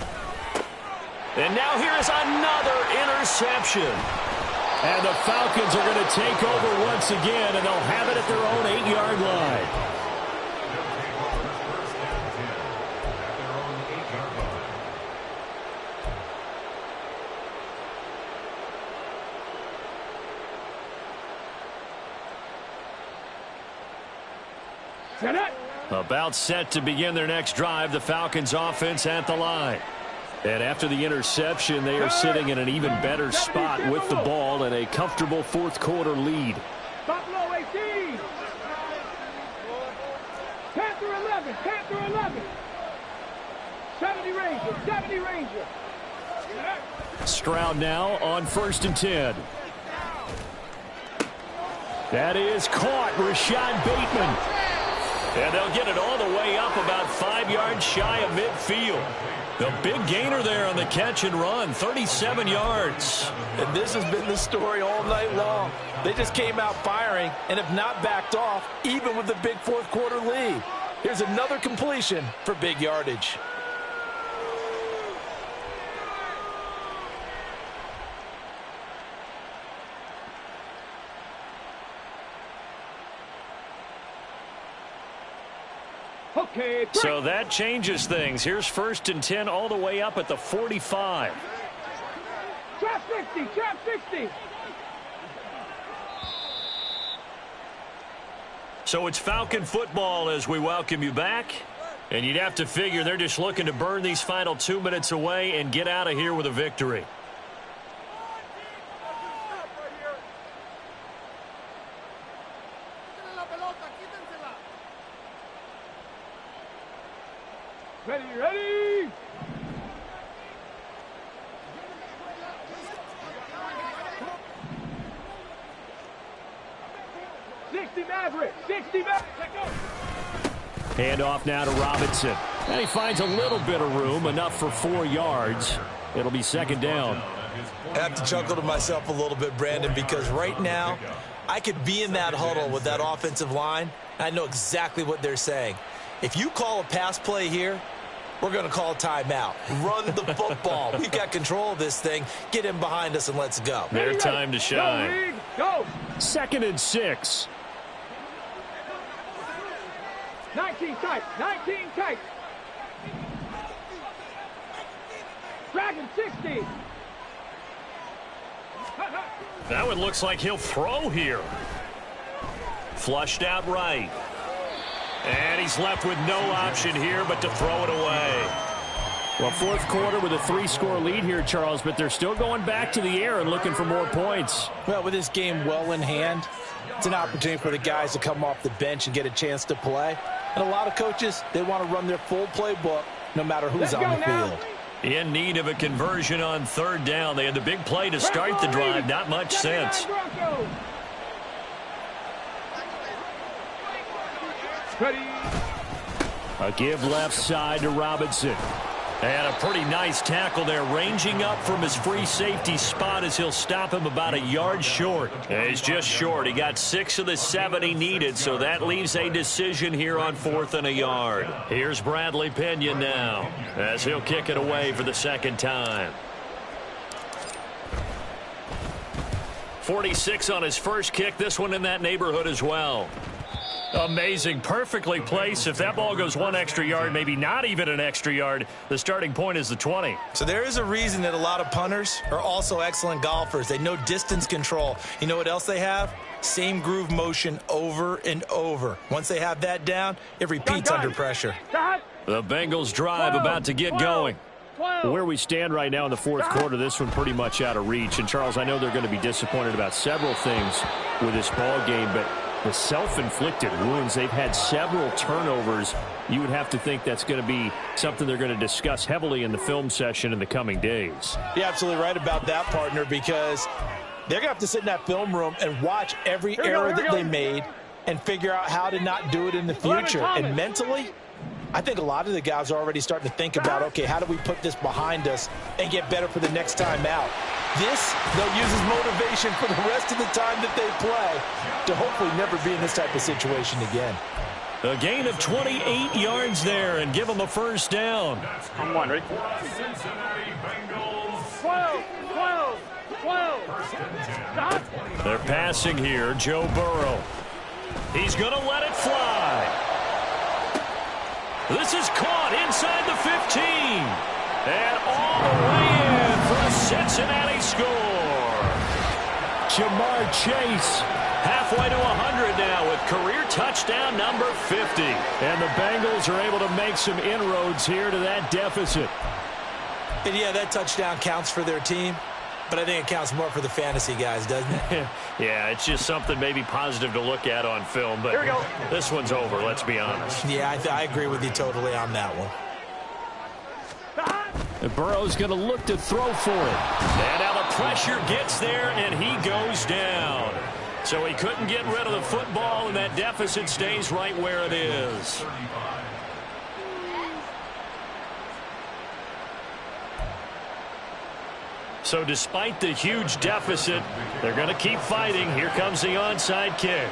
And now here's another interception. And the Falcons are going to take over once again, and they'll have it at their own 8-yard line. About set to begin their next drive, the Falcons offense at the line. And after the interception, they are sitting in an even better spot with the ball and a comfortable fourth-quarter lead. Buffalo 18. Panther 11. Panther 11. 70 Ranger. 70 Ranger. Stroud now on 1st and 10. That is caught. Rashad Bateman. And they'll get it all the way up about 5 yards shy of midfield. The big gainer there on the catch and run, 37 yards. And this has been the story all night long. They just came out firing and have not backed off, even with the big fourth-quarter lead. Here's another completion for big yardage. Okay, so that changes things. Here's 1st and 10 all the way up at the 45. Trap 60, trap 60. So it's Falcon football as we welcome you back. And you'd have to figure they're just looking to burn these final 2 minutes away and get out of here with a victory. Ready, ready! Maverick, 60 Maverick. Hand off now to Robinson. And he finds a little bit of room, enough for 4 yards. It'll be 2nd down. I have to chuckle to myself a little bit, Brandon, because right now I could be in that huddle with that offensive line. I know exactly what they're saying. If you call a pass play here, we're going to call a timeout. Run the football. We've got control of this thing. Get him behind us and let's go. Their time to shine. Go. 2nd and 6. 19 tight. 19 tight. Dragon 60. That one looks like he'll throw here. Flushed out right. And he's left with no option here but to throw it away. Well, 4th quarter with a 3-score lead here, Charles, but they're still going back to the air and looking for more points. Well, with this game well in hand, it's an opportunity for the guys to come off the bench and get a chance to play. And a lot of coaches, they want to run their full playbook no matter who's on the field. In need of a conversion on 3rd down. They had the big play to start the drive. Not much sense. A give left side to Robinson. And a pretty nice tackle there, ranging up from his free safety spot as he'll stop him about a yard short. And he's just short. He got 6 of the 7 he needed, so that leaves a decision here on 4th and a yard. Here's Bradley Pinion now as he'll kick it away for the 2nd time. 46 on his first kick. This one in that neighborhood as well. Amazing. Perfectly placed. If that ball goes 1 extra yard, maybe not even an extra yard, the starting point is the 20. So there is a reason that a lot of punters are also excellent golfers. They know distance control. You know what else they have? Same groove motion over and over. Once they have that down, it repeats under pressure. The Bengals drive about to get going. Where we stand right now in the 4th quarter, this one pretty much out of reach. And, Charles, I know they're going to be disappointed about several things with this ball game, but the self-inflicted wounds, they've had several turnovers. You would have to think that's going to be something they're going to discuss heavily in the film session in the coming days. You're absolutely right about that, partner, because they're going to have to sit in that film room and watch every error that they made and figure out how to not do it in the future. And mentally, I think a lot of the guys are already starting to think about, okay, how do we put this behind us and get better for the next time out? This, they'll use as motivation for the rest of the time that they play to hopefully never be in this type of situation again. A gain of 28 yards there and give them a 1st down. I'm wondering. 12. They're passing here. Joe Burrow. He's going to let it fly. This is caught inside the 15. And all the way in for a Cincinnati score. Jamar Chase halfway to 100 now with career touchdown number 50. And the Bengals are able to make some inroads here to that deficit. And yeah, that touchdown counts for their team, but I think it counts more for the fantasy guys, doesn't it? Yeah, it's just something maybe positive to look at on film, but this one's over, let's be honest. Yeah, I agree with you totally on that one. And Burrow's going to look to throw for it. And now the pressure gets there, and he goes down. So he couldn't get rid of the football, and that deficit stays right where it is. So despite the huge deficit, they're going to keep fighting. Here comes the onside kick.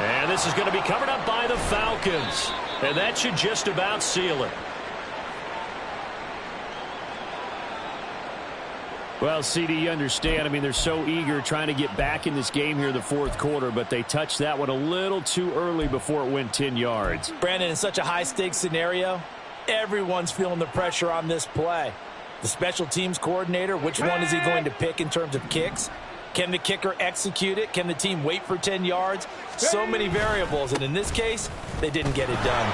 And this is going to be covered up by the Falcons. And that should just about seal it. Well, CD, you understand. I mean, they're so eager trying to get back in this game here in the fourth quarter, but they touched that one a little too early before it went 10 yards. Brandon, in such a high-stakes scenario, everyone's feeling the pressure on this play. The special teams coordinator, which one is he going to pick in terms of kicks? Can the kicker execute it? Can the team wait for 10 yards? So many variables, and in this case, they didn't get it done.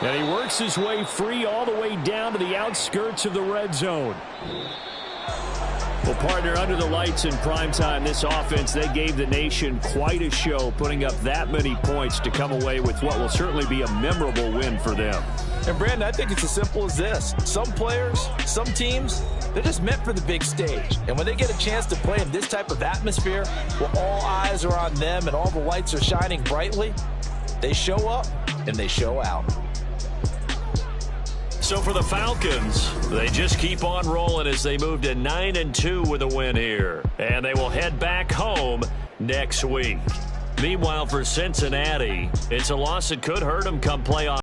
And he works his way free all the way down to the outskirts of the red zone. Well, partner, under the lights in primetime, this offense, they gave the nation quite a show, putting up that many points to come away with what will certainly be a memorable win for them. And, Brandon, I think it's as simple as this. Some players, some teams, they're just meant for the big stage. And when they get a chance to play in this type of atmosphere, where all eyes are on them and all the lights are shining brightly, they show up and they show out. So for the Falcons, they just keep on rolling as they move to 9-2 with a win here. And they will head back home next week. Meanwhile, for Cincinnati, it's a loss that could hurt them come playoff.